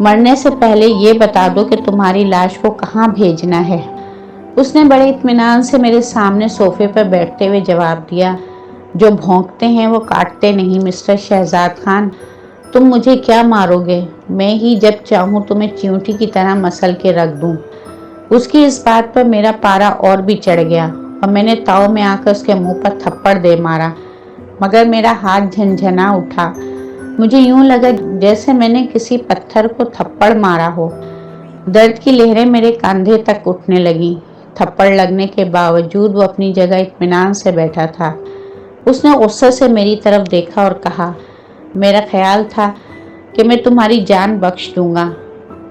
مرنے سے پہلے یہ بتا دو کہ تمہاری لاش کو کہاں بھیجنا ہے۔ اس نے بڑے اطمینان سے میرے سامنے صوفے پر بیٹھتے ہوئے جواب دیا، جو بھونکتے ہیں وہ کاٹتے نہیں مسٹر شہزاد خان، تم مجھے کیا مارو گے؟ میں ہی جب چاہوں تمہیں چیونٹی کی طرح مسل کے رکھ دوں۔ اس کی اس بات پر میرا پارا اور بھی چڑھ گیا اور میں نے تاؤ میں آ کر اس کے منہ پر تھپڑ دے مارا، مگر میرا ہاتھ جھنجھنا اٹھا۔ مجھے یوں لگا جیسے میں نے کسی پتھر کو تھپڑ مارا ہو۔ درد کی لہریں میرے کاندھے تک اٹھنے لگیں۔ تھپڑ لگنے کے باوجود وہ اپنی جگہ اطمینان سے بیٹھا تھا۔ اس نے غصے سے میری طرف دیکھا اور کہا، میرا خیال تھا کہ میں تمہاری جان بخش دوں گا،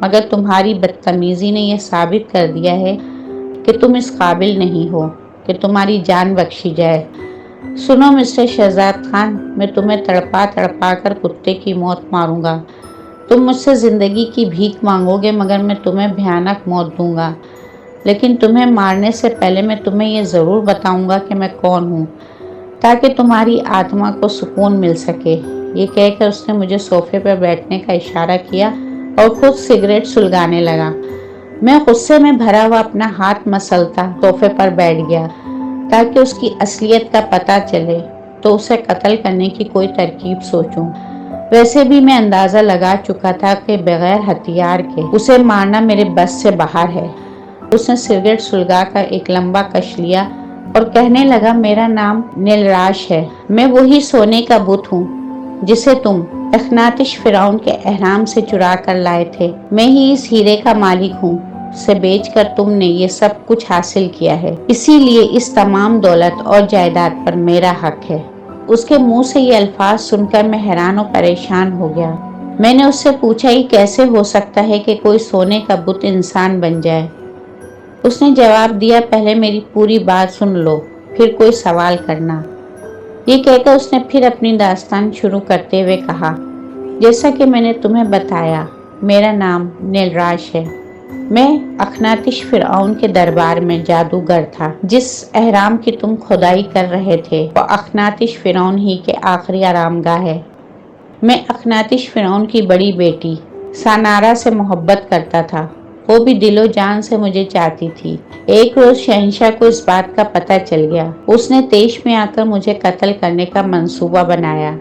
مگر تمہاری بدتمیزی نے یہ ثابت کر دیا ہے کہ تم اس قابل نہیں ہو کہ تمہاری جان بخشی جائے۔ سنو مسٹر شہزاد خان، میں تمہیں تڑپا تڑپا کر کتے کی موت ماروں گا۔ تم مجھ سے زندگی کی بھیک مانگو گے مگر میں تمہیں بھیانک موت دوں گا، لیکن تمہیں مارنے سے پہلے میں تمہیں یہ ضرور بتاؤں گا کہ میں کون ہوں، تاکہ تمہاری آتما کو سکون مل سکے۔ یہ کہہ کر اس نے مجھے صوفے پر بیٹھنے کا اشارہ کیا اور خود سگریٹ سلگانے لگا۔ میں غصے میں بھرا ہوا اپنا ہاتھ مسلتا صوفے پر بیٹھ گیا تاکہ اس کی اصلیت کا پتہ چلے تو اسے قتل کرنے کی کوئی ترکیب سوچوں۔ ویسے بھی میں اندازہ لگا چکا تھا کہ بغیر ہتھیار کے اسے مارنا میرے بس سے باہر ہے۔ اس نے سگریٹ سلگا کر ایک لمبا کش لیا اور کہنے لگا، میرا نام نیلراش ہے، میں وہی سونے کا بت ہوں جسے تم اخناتش فرعون کے احرام سے چرا کر لائے تھے۔ میں ہی اس ہیرے کا مالک ہوں، اسے بیچ کر تم نے یہ سب کچھ حاصل کیا ہے، اسی لیے اس تمام دولت اور جائیداد پر میرا حق ہے۔ اس کے منہ سے یہ الفاظ سن کر میں حیران و پریشان ہو گیا۔ میں نے اس سے پوچھا، یہ کیسے ہو سکتا ہے کہ کوئی سونے کا بت انسان بن جائے؟ اس نے جواب دیا، پہلے میری پوری بات سن لو، پھر کوئی سوال کرنا۔ یہ کہہ کر اس نے پھر اپنی داستان شروع کرتے ہوئے کہا، جیسا کہ میں نے تمہیں بتایا، میرا نام نیلراش ہے۔ میں اخناتش فرعون کے دربار میں جادوگر تھا۔ جس احرام کی تم کھدائی کر رہے تھے وہ اخناتش فرعون ہی کے آخری آرام گاہ ہے۔ میں اخناتش فرعون کی بڑی بیٹی سانارا سے محبت کرتا تھا، وہ بھی دل و جان سے مجھے چاہتی تھی۔ ایک روز شہنشاہ کو اس بات کا پتہ چل گیا۔ اس نے تیش میں آ کر مجھے قتل کرنے کا منصوبہ بنایا،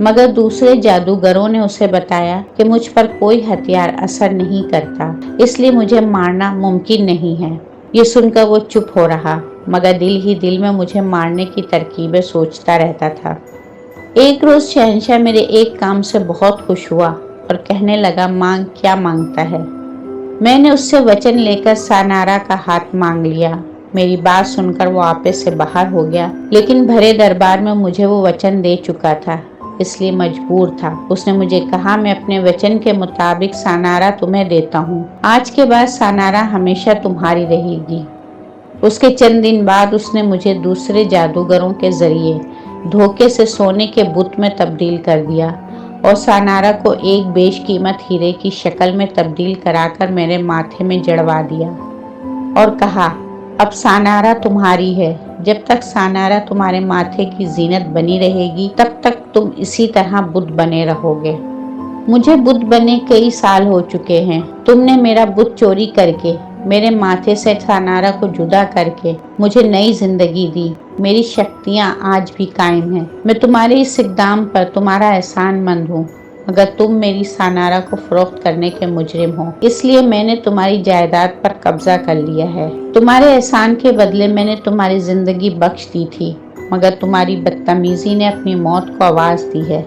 مگر دوسرے جادوگروں نے اسے بتایا کہ مجھ پر کوئی ہتھیار اثر نہیں کرتا، اس لیے مجھے مارنا ممکن نہیں ہے۔ یہ سن کر وہ چپ ہو رہا، مگر دل ہی دل میں مجھے مارنے کی ترکیبیں سوچتا رہتا تھا۔ ایک روز شہنشاہ میرے ایک کام سے بہت خوش ہوا اور کہنے لگا، مانگ، کیا مانگتا ہے؟ میں نے اس سے وچن لے کر سانارا کا ہاتھ مانگ لیا۔ میری بات سن کر وہ آپے سے باہر ہو گیا، لیکن بھرے دربار میں مجھے وہ وچن دے چکا تھا، اس لیے مجبور تھا۔ اس نے مجھے کہا، میں اپنے وچن کے مطابق سانارا تمہیں دیتا ہوں، آج کے بعد سانارا ہمیشہ تمہاری رہے گی۔ اس کے چند دن بعد اس نے مجھے دوسرے جادوگروں کے ذریعے دھوکے سے سونے کے بت میں تبدیل کر دیا اور سانارا کو ایک بیش قیمت ہیرے کی شکل میں تبدیل کرا کر میرے ماتھے میں جڑوا دیا اور کہا، اب سانارا تمہاری ہے۔ جب تک سانارا تمہارے ماتھے کی زینت بنی رہے گی تب تک تم اسی طرح بت بنے رہو گے۔ مجھے بت بنے کئی سال ہو چکے ہیں۔ تم نے میرا بت چوری کر کے میرے ماتھے سے سانارا کو جدا کر کے مجھے نئی زندگی دی۔ میری شکتیاں آج بھی قائم ہیں۔ میں تمہارے اس اقدام پر تمہارا احسان مند ہوں، مگر تم میری سانارا کو فروخت کرنے کے مجرم ہو، اس لیے میں نے تمہاری جائیداد پر قبضہ کر لیا ہے۔ تمہارے احسان کے بدلے میں نے تمہاری زندگی بخش دی تھی، مگر تمہاری بدتمیزی نے اپنی موت کو آواز دی ہے۔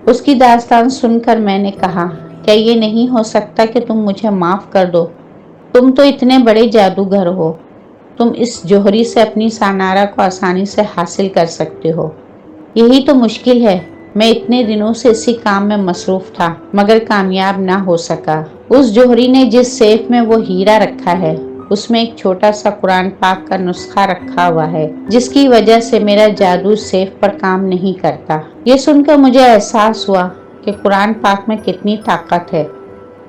اس کی داستان سن کر میں نے کہا، کیا یہ نہیں ہو سکتا کہ تم مجھے معاف کر دو؟ تم تو اتنے بڑے جادوگر ہو، تم اس جوہری سے اپنی سانارا کو آسانی سے حاصل کر سکتے ہو۔ یہی تو مشکل ہے، میں اتنے دنوں سے اسی کام میں مصروف تھا مگر کامیاب نہ ہو سکا۔ اس جوہری نے جس سیف میں وہ ہیرا رکھا ہے اس میں ایک چھوٹا سا قرآن پاک کا نسخہ رکھا ہوا ہے، جس کی وجہ سے میرا جادو سیف پر کام نہیں کرتا۔ یہ سن کر مجھے احساس ہوا کہ قرآن پاک میں کتنی طاقت ہے۔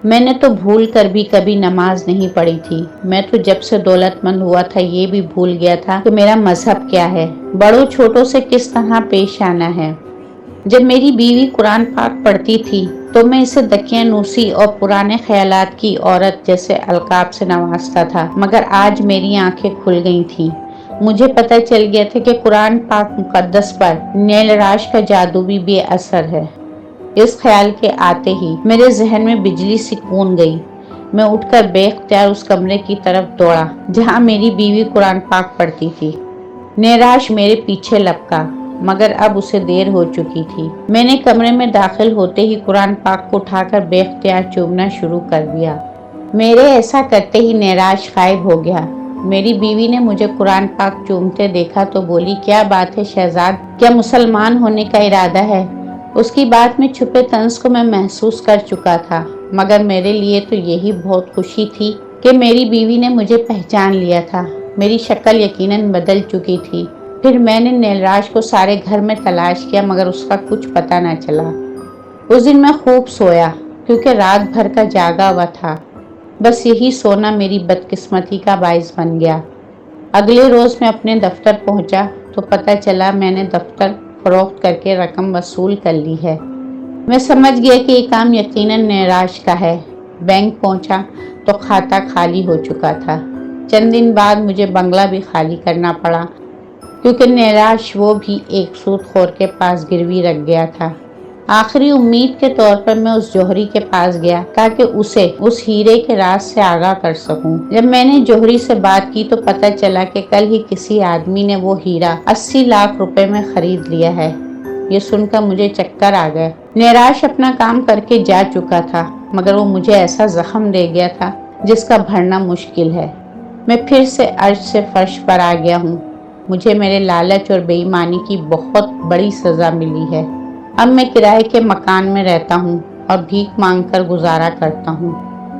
میں نے تو بھول کر بھی کبھی نماز نہیں پڑھی تھی۔ میں تو جب سے دولت مند ہوا تھا یہ بھی بھول گیا تھا کہ میرا مذہب کیا ہے، بڑوں چھوٹوں سے کس طرح پیش آنا ہے۔ جب میری بیوی قرآن پاک پڑھتی تھی تو میں اسے دقیانوسی اور پرانے خیالات کی عورت جیسے القاب سے نوازتا تھا، مگر آج میری آنکھیں کھل گئی تھیں۔ مجھے پتہ چل گیا تھا کہ قرآن پاک مقدس پر نیل راش کا جادو بھی بے اثر ہے۔ اس خیال کے آتے ہی میرے ذہن میں بجلی سی کون گئی۔ میں اٹھ کر بے اختیار اس کمرے کی طرف دوڑا جہاں میری بیوی قرآن پاک پڑھتی تھی۔ نیراش میرے پیچھے لپکا، مگر اب اسے دیر ہو چکی تھی۔ میں نے کمرے میں داخل ہوتے ہی قرآن پاک کو اٹھا کر بے اختیار چومنا شروع کر دیا۔ میرے ایسا کرتے ہی نیراش غائب ہو گیا۔ میری بیوی نے مجھے قرآن پاک چومتے دیکھا تو بولی، کیا بات ہے شہزاد، کیا مسلمان ہونے کا ارادہ ہے؟ اس کی بات میں چھپے طنز کو میں محسوس کر چکا تھا، مگر میرے لیے تو یہی بہت خوشی تھی کہ میری بیوی نے مجھے پہچان لیا تھا۔ میری شکل یقیناً بدل چکی تھی۔ پھر میں نے نیلراج کو سارے گھر میں تلاش کیا، مگر اس کا کچھ پتہ نہ چلا۔ اس دن میں خوب سویا کیونکہ رات بھر کا جاگا ہوا تھا۔ بس یہی سونا میری بدقسمتی کا باعث بن گیا۔ اگلے روز میں اپنے دفتر پہنچا تو پتہ چلا میں نے دفتر فروخت کر کے رقم وصول کر لی ہے۔ میں سمجھ گیا کہ یہ کام یقیناً نیراش کا ہے۔ بینک پہنچا تو کھاتہ خالی ہو چکا تھا۔ چند دن بعد مجھے بنگلہ بھی خالی کرنا پڑا کیونکہ نیراش وہ بھی ایک سود خور کے پاس گروی رکھ گیا تھا۔ آخری امید کے طور پر میں اس جوہری کے پاس گیا تاکہ اسے اس ہیرے کے راز سے آگاہ کر سکوں۔ جب میں نے جوہری سے بات کی تو پتہ چلا کہ کل ہی کسی آدمی نے وہ ہیرا 80 لاکھ روپے میں خرید لیا ہے۔ یہ سن کر مجھے چکر آ گئے۔ نیراش اپنا کام کر کے جا چکا تھا، مگر وہ مجھے ایسا زخم دے گیا تھا جس کا بھرنا مشکل ہے۔ میں پھر سے عرش سے فرش پر آ گیا ہوں۔ مجھے میرے لالچ اور بے ایمانی کی بہت بڑی سزا ملی ہے۔ اب میں کرائے کے مکان میں رہتا ہوں اور بھیک مانگ کر گزارا کرتا ہوں،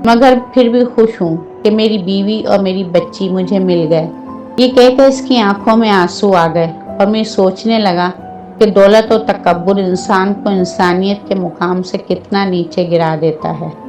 مگر پھر بھی خوش ہوں کہ میری بیوی اور میری بچی مجھے مل گئے۔ یہ کہہ کر اس کی آنکھوں میں آنسو آ گئے اور میں سوچنے لگا کہ دولت و تکبر انسان کو انسانیت کے مقام سے کتنا نیچے گرا دیتا ہے۔